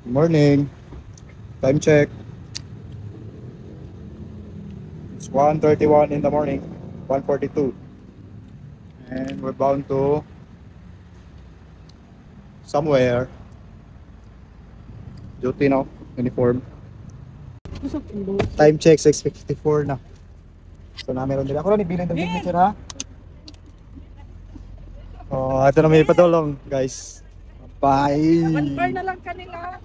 Morning. Time check. It's 1:31 in the morning. 1:42. And we're bound to somewhere. Duty now. Uniform. Time check 6:54 na. So na meron din. Ako rin ibilin ng signature ha. Oh, ito na may padulong, guys. Bye. One na lang kanila.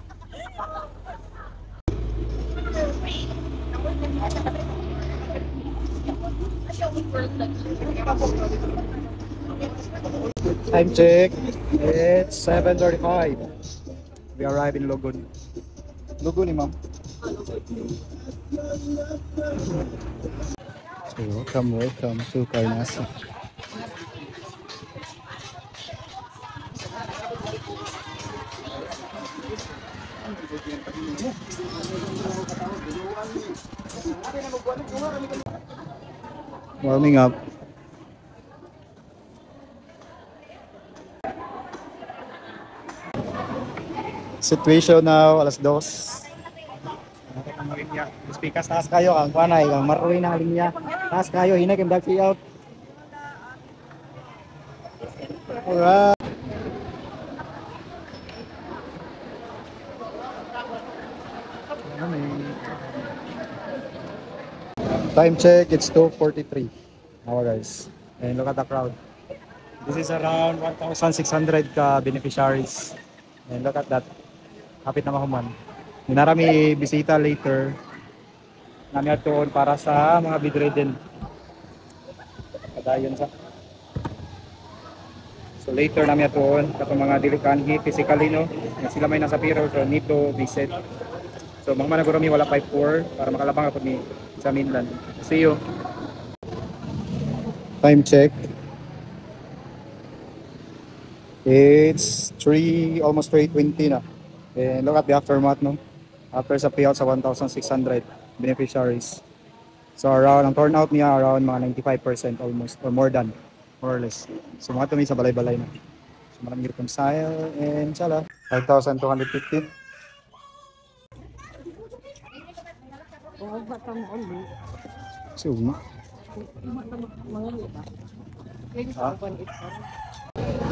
Time check. It's 7:35. We arrive in Logun. Logun, ma'am. So welcome to Carnasa. Warming up. Situation now, alas 2. Speakers taas kayo, ang panay, ang maruwi na linya. Taas kayo, hinay kayong dag out. Alright. Time check, it's 2:43 now guys. And look at the crowd. This is around 1,600 ka beneficiaries. And look at that. Hapit na mahuman. Minarami bisita later. Nami atoon para sa mga bedridden. Kadayon sa. So later nami atoon katong mga dili kanhi physically no. Na sila may nasa payroll so need to visit. So mga managurami wala 5-4 para makalabang ako ni sa mainland. See you. Time check. It's 3, almost 3:20 na. And look at the aftermath, no? After sa payout sa 1,600 beneficiaries. So around, ang turnout niya around mga 95% almost, or more than, more or less. So mga tumi sa balay-balay na. So maraming reconcile and sala. 5,250. Si Uma.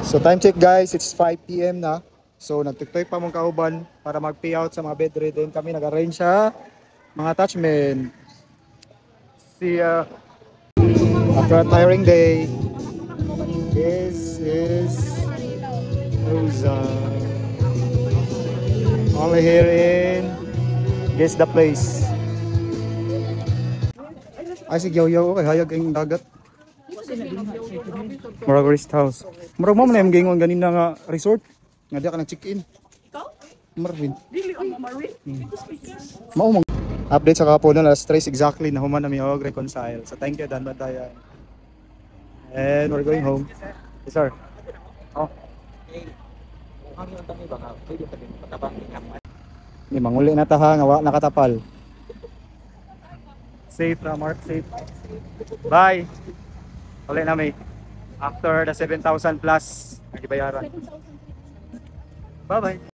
So time check guys, it's 5 PM na. So nagtuktoy pa mong kauban para mag-payout sa mga bedridden. Kami nag-arrange sa mga attachment. See ya. After a tiring day, this is Rosa. Only here in Guess the Place. Ay si Gyaw-Yaw kay hayag ang dagat. Murag rest house. Murag mo na yung gingon ganina nga resort. Nga di ka nag-check-in. Marvin. Dili ko Marvin. Maumong. Update sa kapo na alas 3 exactly na human na mi og reconcile. So thank you Dan Batayan. And we're going home. Yes sir. Oh. Ni manguli na ta ha nga wa nakatapal. Safe ra Mark, safe. Bye. Uli na may after the 7,000 plus nagibayaran. Bye bye.